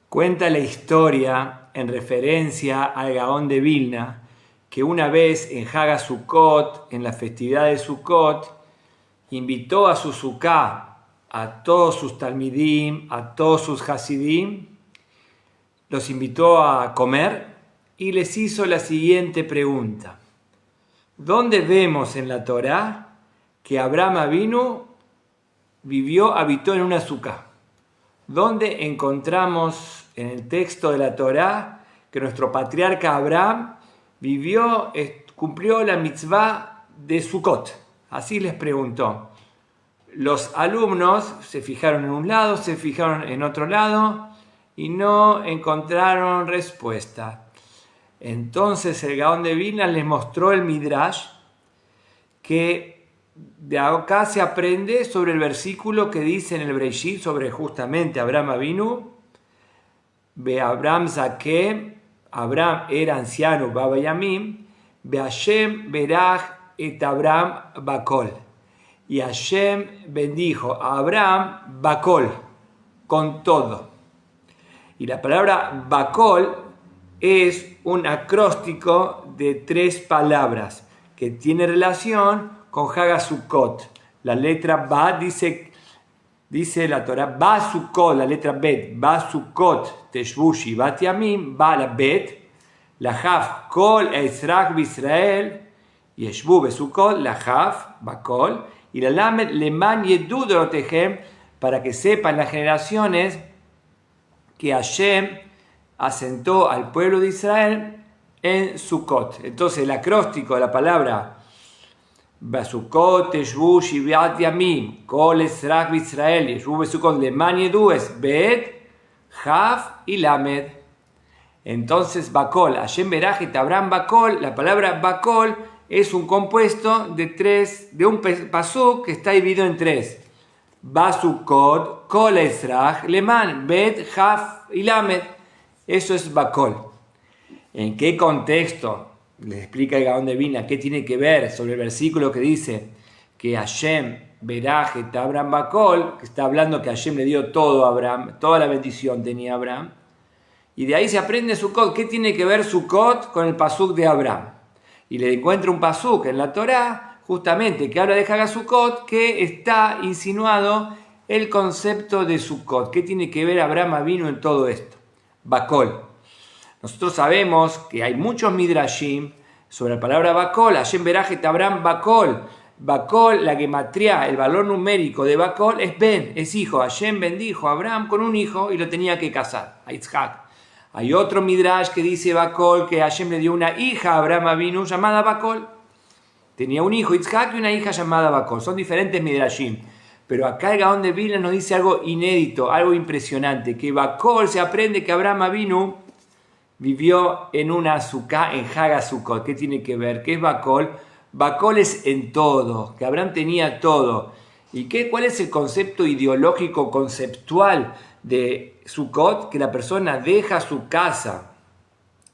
Cuenta la historia en referencia al Gaón de Vilna, que una vez en Haga Sukkot, en la festividad de Sukkot, invitó a su Sukkah a todos sus Talmidim, a todos sus Hasidim, los invitó a comer y les hizo la siguiente pregunta. ¿Dónde vemos en la Torá que Abraham Avinu habitó en una Sukkah? ¿Dónde encontramos en el texto de la Torá que nuestro patriarca Abraham cumplió la mitzvah de Sukkot? Así les preguntó. Los alumnos se fijaron en un lado, se fijaron en otro lado y no encontraron respuesta. Entonces el Gaón de Vilna les mostró el Midrash, que de acá se aprende sobre el versículo que dice en el Breishit sobre justamente Abraham Avinu. Be Abraham Zaké, Abraham era anciano, Baba Yamim, Be Hashem Berach et Abraham Bakol. Y Hashem bendijo a Abraham Bakol, con todo. Y la palabra Bakol es un acróstico de 3 palabras que tiene relación con Haga Sukkot. La letra Ba dice la Torah, Ba Sukkot, la letra Bet, Ba Sukkot, Teshvu Shivat Yamim, Ba la Bet, la Haf, Kol Ezrach B'Israel, Yeshvu Besukot, la Haf, Bakol, y la Lamed, Leman Yedu Dorotehem, para que sepan las generaciones que Hashem asentó al pueblo de Israel en Sukkot. Entonces el acróstico de la palabra Basukot, Teshvu, Shivat Yamim, Kol Ezrach B'Israel, Yeshvu Besukot, Leman Yedu es Bet, Haf y Lamed. Entonces Bakol, Hashem Berach et Abraham Bakol, la palabra Bakol es un compuesto de un pasuk que está dividido en 3. Basukot, Kol Ezrach, Leman, Bet, Haf y Lamed. Eso es Bakol. ¿En qué contexto? Les explica el Gaón de Vilna qué tiene que ver sobre el versículo que dice que Hashem Berach et Abraham Bakol, que está hablando que Hashem le dio todo a Abraham, toda la bendición tenía Abraham. Y de ahí se aprende Sukkot. ¿Qué tiene que ver Sukkot con el pasuk de Abraham? Y le encuentra un pasuk en la Torá, justamente, que habla de Haga Sukkot, que está insinuado el concepto de Sukkot. ¿Qué tiene que ver Abraham Avinu en todo esto? Bakol. Nosotros sabemos que hay muchos midrashim sobre la palabra Bakol. Hashem Berach et Abraham Bakol. Bakol, la gematría, el valor numérico de Bakol es Ben, es hijo. Hashem bendijo a Abraham con un hijo y lo tenía que casar, a Yitzhak. Hay otro midrash que dice Bakol, que Hashem le dio una hija a Abraham Avinu llamada Bakol. Tenía un hijo, Yitzhak, y una hija llamada Bakol. Son diferentes midrashim. Pero acá el Gaón de Vilna nos dice algo inédito, algo impresionante, que Bakol se aprende que Abraham Avinu vivió en una Sukkah, en Haga Sukkot. ¿Qué tiene que ver? ¿Qué es Bakol? Bakol es en todo, que Abraham tenía todo. ¿Y cuál es el concepto ideológico, conceptual de Sukkot? Que la persona deja su casa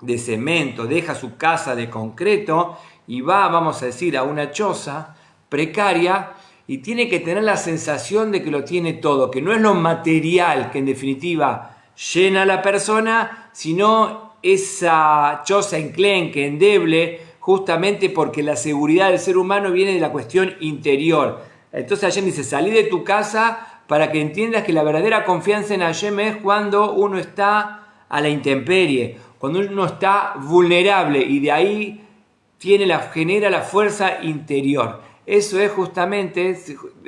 de cemento, deja su casa de concreto y va, vamos a decir, a una choza precaria y tiene que tener la sensación de que lo tiene todo, que no es lo material que en definitiva llena a la persona, sino esa choza enclenque, endeble, justamente porque la seguridad del ser humano viene de la cuestión interior. Entonces Hashem dice, salí de tu casa para que entiendas que la verdadera confianza en Hashem es cuando uno está a la intemperie, cuando uno está vulnerable y de ahí genera la fuerza interior. Eso es justamente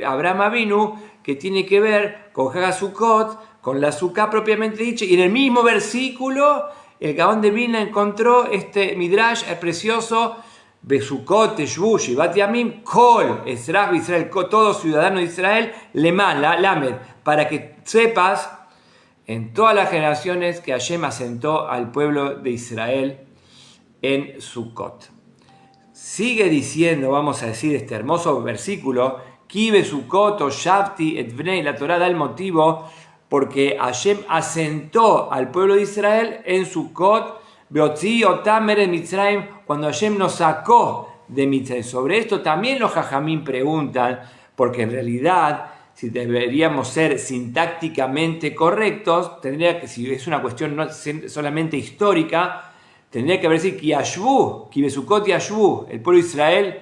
Abraham Avinu, que tiene que ver con Haga Sukkot, con la Sukkah propiamente dicha, y en el mismo versículo el Gaón de Vilna encontró este midrash precioso, Besukot, Teshvu, Shivat Yamim, Kol, Ezrach B'Israel, todo ciudadano de Israel, Leman, Lamed, para que sepas en todas las generaciones que Hashem asentó al pueblo de Israel en Sukkot. Sigue diciendo, vamos a decir, este hermoso versículo, Kibe Sukkot o Shavti et Bnei, la Torá da el motivo porque Hashem asentó al pueblo de Israel en Sukkot, Beotzi otam eret Mitzrayim, cuando Hashem nos sacó de Mitzrayim. Sobre esto también los Jajamín preguntan, porque en realidad si deberíamos ser sintácticamente correctos, tendría que, si es una cuestión no solamente histórica, tendría que haber sido que Yashbu, Kibesukot Yashbu, el pueblo de Israel,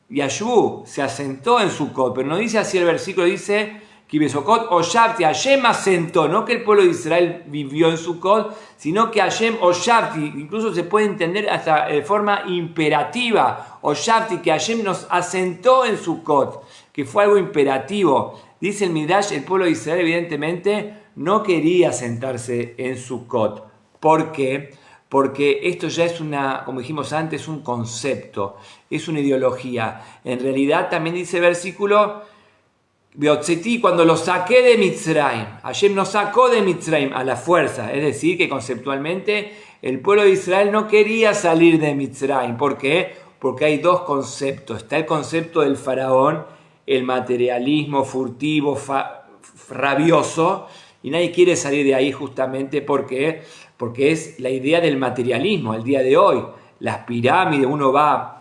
Yashbu, se asentó en Sukkot, pero no dice así el versículo, dice Kibesukot Oshavti, Hashem asentó, no que el pueblo de Israel vivió en Sukkot, sino que Hashem Oshavti, incluso se puede entender hasta de forma imperativa, Oshavti, que Hashem nos asentó en Sukkot, que fue algo imperativo. Dice el Midrash, el pueblo de Israel evidentemente no quería sentarse en Sukkot. ¿Por qué? Porque esto ya es como dijimos antes, un concepto, es una ideología. En realidad también dice el versículo, cuando lo saqué de Mitzrayim, Hashem nos sacó de Mitzrayim a la fuerza, es decir, que conceptualmente el pueblo de Israel no quería salir de Mitzrayim. ¿Por qué? Porque hay dos conceptos. Está el concepto del faraón, el materialismo furtivo, rabioso, y nadie quiere salir de ahí justamente porque es la idea del materialismo al día de hoy. Las pirámides, uno va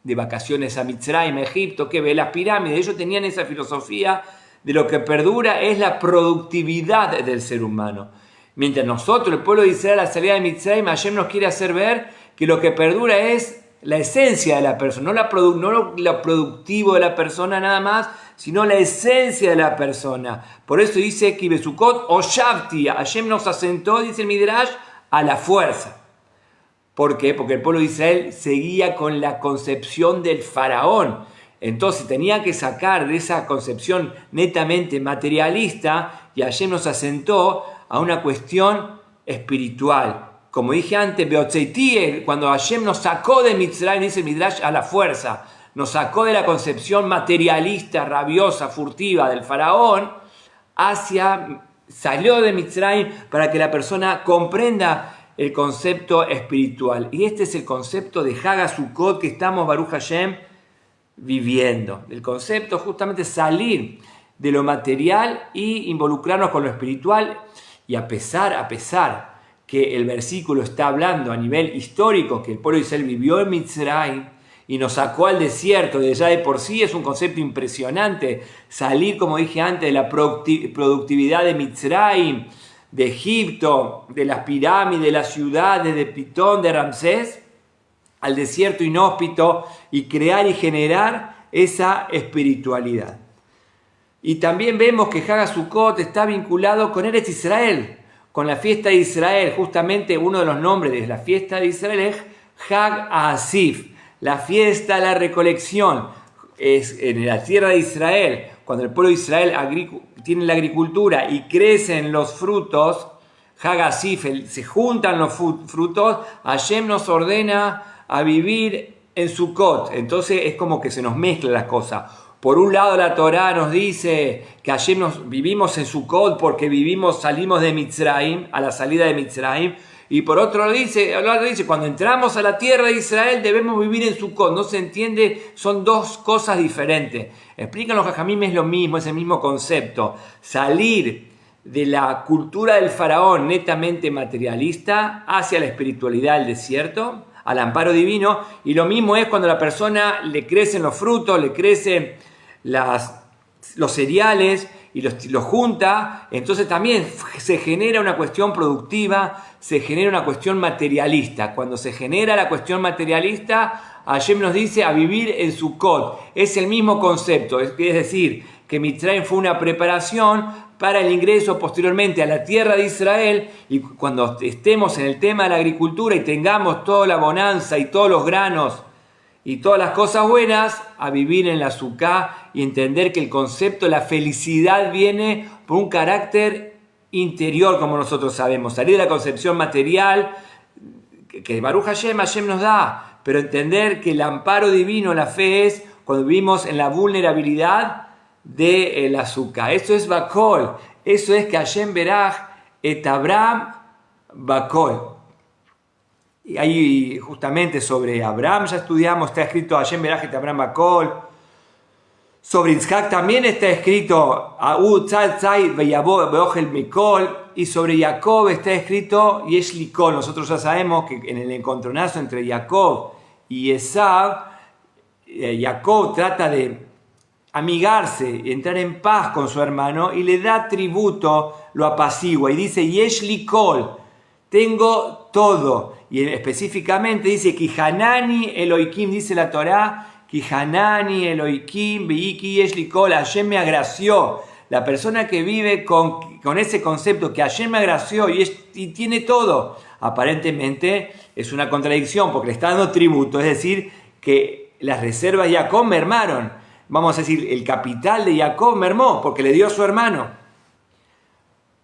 de vacaciones a Mitzrayim, Egipto, que ve las pirámides, ellos tenían esa filosofía de lo que perdura es la productividad del ser humano. Mientras nosotros, el pueblo de Israel, a la salida de Mitzrayim, Hashem nos quiere hacer ver que lo que perdura es la esencia de la persona, no lo productivo de la persona nada más, sino la esencia de la persona. Por eso dice Kibesukot o Shavti, Hashem nos asentó, dice el Midrash, a la fuerza. ¿Por qué? Porque el pueblo de Israel seguía con la concepción del faraón. Entonces tenía que sacar de esa concepción netamente materialista y Hashem nos asentó a una cuestión espiritual. Como dije antes, Beotzeiti, cuando Hashem nos sacó de Mitzrayim, dice el Midrash, a la fuerza, nos sacó de la concepción materialista, rabiosa, furtiva del faraón, salió de Mitzrayim para que la persona comprenda el concepto espiritual. Y este es el concepto de Hag HaSukkot que estamos, Baruch Hashem, viviendo. El concepto justamente salir de lo material y involucrarnos con lo espiritual. Y a pesar que el versículo está hablando a nivel histórico, que el pueblo de Israel vivió en Mitzrayim y nos sacó al desierto, de ya de por sí es un concepto impresionante, salir, como dije antes, de la productividad de Mitzrayim, de Egipto, de las pirámides, de las ciudades, de Pitón, de Ramsés, al desierto inhóspito y crear y generar esa espiritualidad. Y también vemos que Hag HaSukkot está vinculado con Eretz Israel, con la fiesta de Israel. Justamente uno de los nombres de la fiesta de Israel es Hag HaAsif, la fiesta de la recolección. Es en la tierra de Israel, cuando el pueblo de Israel tiene la agricultura y crecen los frutos, Hag HaAsif, se juntan los frutos, Hashem nos ordena a vivir en Sukkot. Entonces es como que se nos mezclan las cosas. Por un lado la Torá nos dice que Hashem vivimos en Sukkot porque salimos de Mitzrayim, a la salida de Mitzrayim, y por otro lado dice, cuando entramos a la tierra de Israel debemos vivir en Sukkot. No se entiende, son dos cosas diferentes. Explican los Jajamim, es lo mismo, es el mismo concepto. Salir de la cultura del faraón netamente materialista hacia la espiritualidad del desierto, al amparo divino, y lo mismo es cuando a la persona le crecen los frutos, le crecen los cereales y los junta, entonces también se genera una cuestión productiva, se genera una cuestión materialista. Cuando se genera la cuestión materialista, Hashem nos dice a vivir en Sukkot. Es el mismo concepto, es decir, que Mitzrayim fue una preparación para el ingreso posteriormente a la tierra de Israel, y cuando estemos en el tema de la agricultura y tengamos toda la bonanza y todos los granos y todas las cosas buenas, a vivir en la Sukkah y entender que el concepto de la felicidad viene por un carácter interior, como nosotros sabemos, salir de la concepción material que Baruch Hashem nos da, pero entender que el amparo divino, la fe, es cuando vivimos en la vulnerabilidad de la Sukkah. Eso es Bakol, eso es que Hashem Beraj et Abraham Bakol. Y ahí justamente sobre Abraham ya estudiamos, está escrito Hashem Beraj et Abraham Bakol. Sobre Yitzhak también está escrito y sobre Jacob está escrito Yesh li kol. Nosotros ya sabemos que en el encontronazo entre Jacob y Esav, Jacob trata de amigarse, entrar en paz con su hermano y le da tributo, lo apacigua y dice, Yesh li kol, tengo todo. Y específicamente dice, Kihanani Eloikim, dice la Torá, Kihanani Eloikim, Beiki Yesh li kol, Hashem me agració. La persona que vive con ese concepto que Hashem me agració y tiene todo, aparentemente es una contradicción porque le está dando tributo, es decir, que las reservas de Jacob mermaron. Vamos a decir, el capital de Jacob mermó porque le dio a su hermano.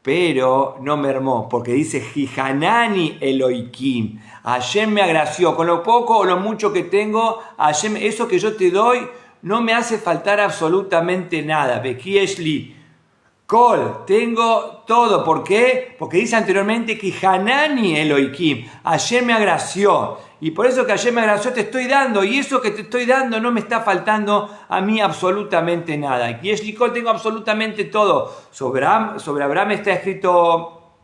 Pero no mermó porque dice, Jihanani Eloikim, Hashem me agració. Con lo poco o lo mucho que tengo, Hashem, eso que yo te doy no me hace faltar absolutamente nada. Bekieshli Kol, tengo todo. ¿Por qué? Porque dice anteriormente que Hanani Eloikim, Hashem me agració. Y por eso que Hashem me agració te estoy dando. Y eso que te estoy dando no me está faltando a mí absolutamente nada. Y es Kol, tengo absolutamente todo. Sobre Abraham está escrito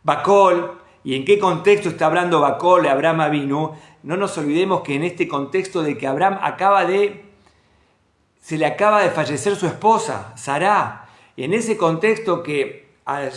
Bakol. ¿Y en qué contexto está hablando Bakol de Abraham Avinu? No nos olvidemos que en este contexto de que Abraham se le acaba de fallecer su esposa, Sará. En ese contexto que a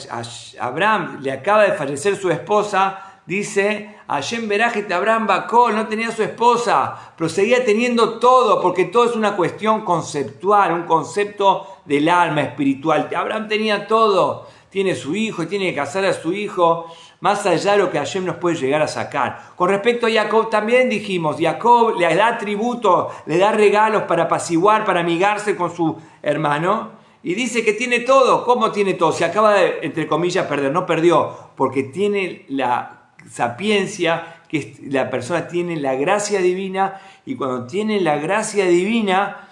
Abraham le acaba de fallecer su esposa, dice, Hashem Berajet Abraham Bakol, no tenía su esposa, pero seguía teniendo todo, porque todo es una cuestión conceptual, un concepto del alma espiritual. Abraham tenía todo, tiene su hijo y tiene que casar a su hijo, más allá de lo que Hashem nos puede llegar a sacar. Con respecto a Jacob también dijimos, Jacob le da tributo, le da regalos para apaciguar, para amigarse con su hermano, y dice que tiene todo. ¿Cómo tiene todo? Se acaba de, entre comillas, perder. No perdió, porque tiene la sapiencia, que la persona tiene la gracia divina, y cuando tiene la gracia divina,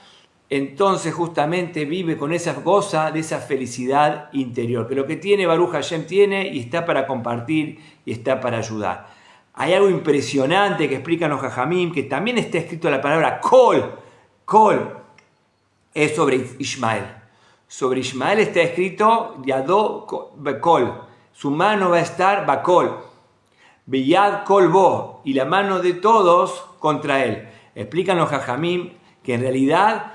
entonces justamente vive con esa goza de esa felicidad interior, que lo que tiene Baruch Hashem tiene y está para compartir y está para ayudar. Hay algo impresionante que explican los Jajamim, que también está escrito la palabra Kol. Kol es sobre Ismael. Sobre Ismael está escrito Yadó Bakol. Su mano va a estar Bakol. Beyad Kol Bo. Y la mano de todos contra él. Explican los Jajamim que en realidad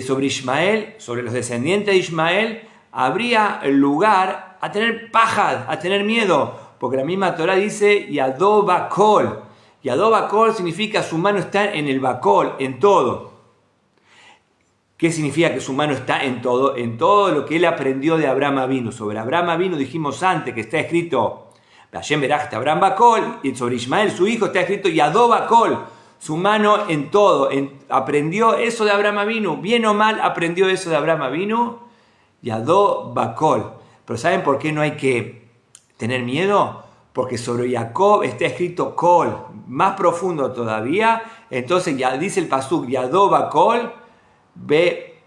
sobre Ismael, sobre los descendientes de Ismael, habría lugar a tener pajad, a tener miedo. Porque la misma Torah dice Yadó Bakol. Yadó Bakol significa su mano está en el Bakol, en todo. ¿Qué significa que su mano está en todo? En todo lo que él aprendió de Abraham Avinu. Sobre Abraham Avinu dijimos antes que está escrito Hashem Berajta Abraham Bakol, y sobre Ismael, su hijo, está escrito Yadó Bakol, su mano en todo. Aprendió eso de Abraham Avinu, bien o mal aprendió eso de Abraham Avinu, Yadó Bakol. Pero ¿saben por qué no hay que tener miedo? Porque sobre Jacob está escrito Kol, más profundo todavía. Entonces ya dice el pasuk Yadó Bakol, Ve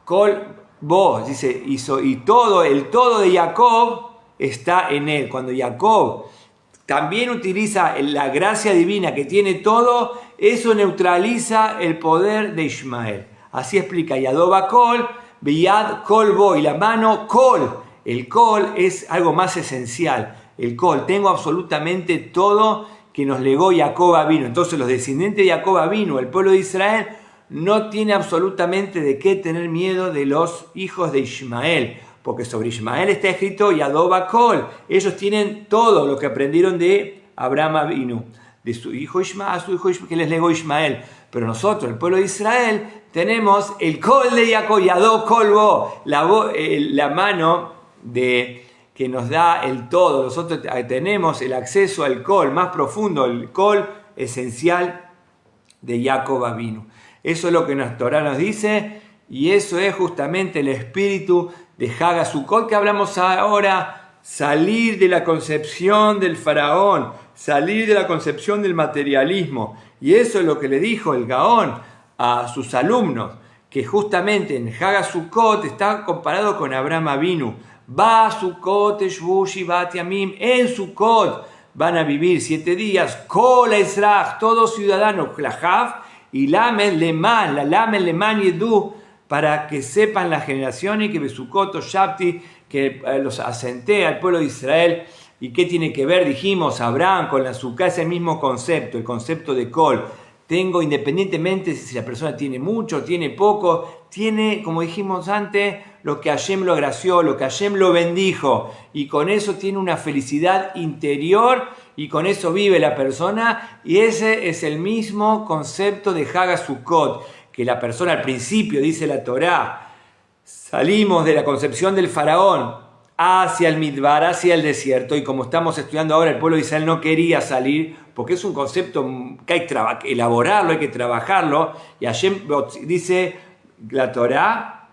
Kol Bo, dice, y todo, el todo de Jacob está en él. Cuando Jacob también utiliza la gracia divina que tiene todo, eso neutraliza el poder de Ismael. Así explica Yadó Bakol, Beyad Kol Bo, y la mano Kol. El Kol es algo más esencial. El Kol, tengo absolutamente todo que nos legó Jacob Avinu. Entonces los descendientes de Jacob Avinu, el pueblo de Israel, no tiene absolutamente de qué tener miedo de los hijos de Ismael, porque sobre Ismael está escrito Yadó Bakol. Ellos tienen todo lo que aprendieron de Abraham Avinu, de su hijo Ismael, a su hijo Ismael, que les legó Ismael. Pero nosotros, el pueblo de Israel, tenemos el Kol de Jacob, Yadó Kol Bo, la mano que nos da el todo. Nosotros tenemos el acceso al Kol más profundo, el Kol esencial de Jacob Avinu. Eso es lo que la Torah nos dice, y eso es justamente el espíritu de Hag HaSukot que hablamos ahora, salir de la concepción del faraón, salir de la concepción del materialismo. Y eso es lo que le dijo el Gaón a sus alumnos, que justamente en Hag HaSukot está comparado con Abraham Avinu. Va Sukot Eshvu Shivat Yamim, en Sukot van a vivir 7 días, Kol Ezrach, todos ciudadanos, Klahav, y Lamed Leman, la Lamed Leman Yedu, para que sepan las generaciones que Besukoto Shapti, que los asenté al pueblo de Israel. ¿Y qué tiene que ver? Dijimos, Abraham con la Sukkah, es el mismo concepto, el concepto de Kol. tengo, independientemente si la persona tiene mucho, tiene poco, tiene, como dijimos antes, lo que Hashem lo agració, lo que Hashem lo bendijo, y con eso tiene una felicidad interior, y con eso vive la persona, y ese es el mismo concepto de Hag HaSukkot, que la persona al principio, dice la Torá, salimos de la concepción del faraón hacia el Midbar, hacia el desierto, y como estamos estudiando ahora, el pueblo de Israel no quería salir, porque es un concepto que hay que elaborarlo, hay que trabajarlo, y Hashem dice la Torá,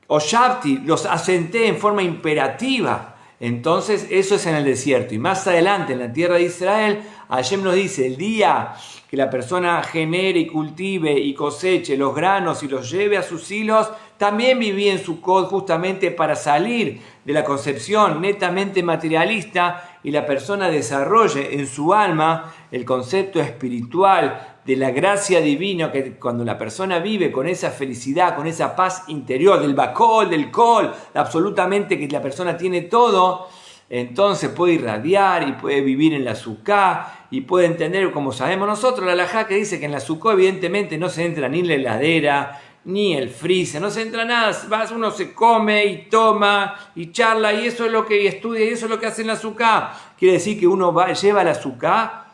Oshavti, los asenté en forma imperativa. Entonces eso es en el desierto, y más adelante en la tierra de Israel, Hashem nos dice, el día que la persona genere y cultive y coseche los granos y los lleve a sus hilos, también viví en Sukkot justamente para salir de la concepción netamente materialista y la persona desarrolle en su alma el concepto espiritual de la gracia divina, que cuando la persona vive con esa felicidad, con esa paz interior, del bakol, del kol, absolutamente que la persona tiene todo, entonces puede irradiar y puede vivir en la Sukkah y puede entender, como sabemos nosotros, la halajá que dice que en la Sukkot evidentemente no se entra ni la heladera, ni el freezer, no se entra nada, uno se come y toma y charla y eso es lo que estudia y eso es lo que hace en la Sukkah. Quiere decir que uno lleva a la Sukkah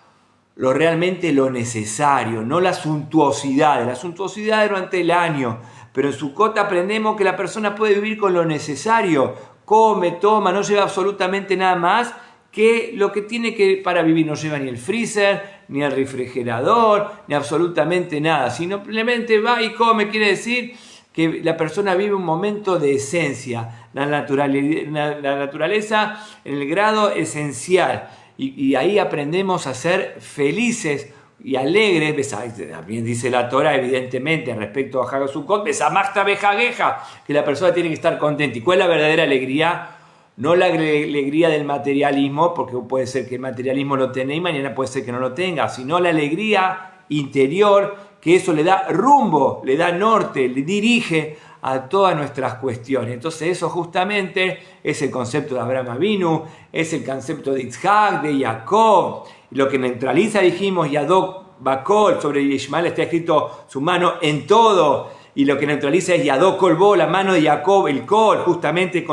realmente lo necesario, no la suntuosidad durante el año, pero en Sukkot aprendemos que la persona puede vivir con lo necesario, come, toma, no lleva absolutamente nada más que lo que tiene que para vivir, no lleva ni el freezer, ni el refrigerador, ni absolutamente nada, simplemente va y come. Quiere decir que la persona vive un momento de esencia, la naturaleza en el grado esencial, y ahí aprendemos a ser felices y alegres. También dice la Torah, evidentemente, respecto a Hag HaSukkot, besamachta bejageja, que la persona tiene que estar contenta. ¿Y cuál es la verdadera alegría? No la alegría del materialismo, porque puede ser que el materialismo lo tenga y mañana puede ser que no lo tenga, sino la alegría interior, que eso le da rumbo, le da norte, le dirige a todas nuestras cuestiones. Entonces eso justamente es el concepto de Abraham Avinu, es el concepto de Yitzhak, de Jacob, lo que neutraliza, dijimos, Yadok Bakol, sobre Ishmael está escrito su mano en todo, y lo que neutraliza es Yadok Kolbo, la mano de Jacob, el Kol, justamente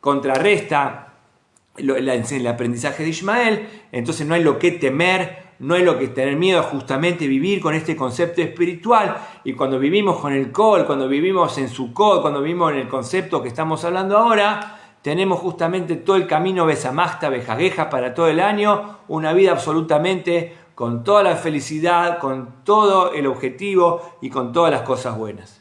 contrarresta el aprendizaje de Ishmael. Entonces no hay lo que temer, no hay lo que tener miedo, justamente vivir con este concepto espiritual. Y cuando vivimos con el Kol, cuando vivimos en Sukkot, cuando vivimos en el concepto que estamos hablando ahora, tenemos justamente todo el camino besamachta, bejageja para todo el año, una vida absolutamente con toda la felicidad, con todo el objetivo y con todas las cosas buenas.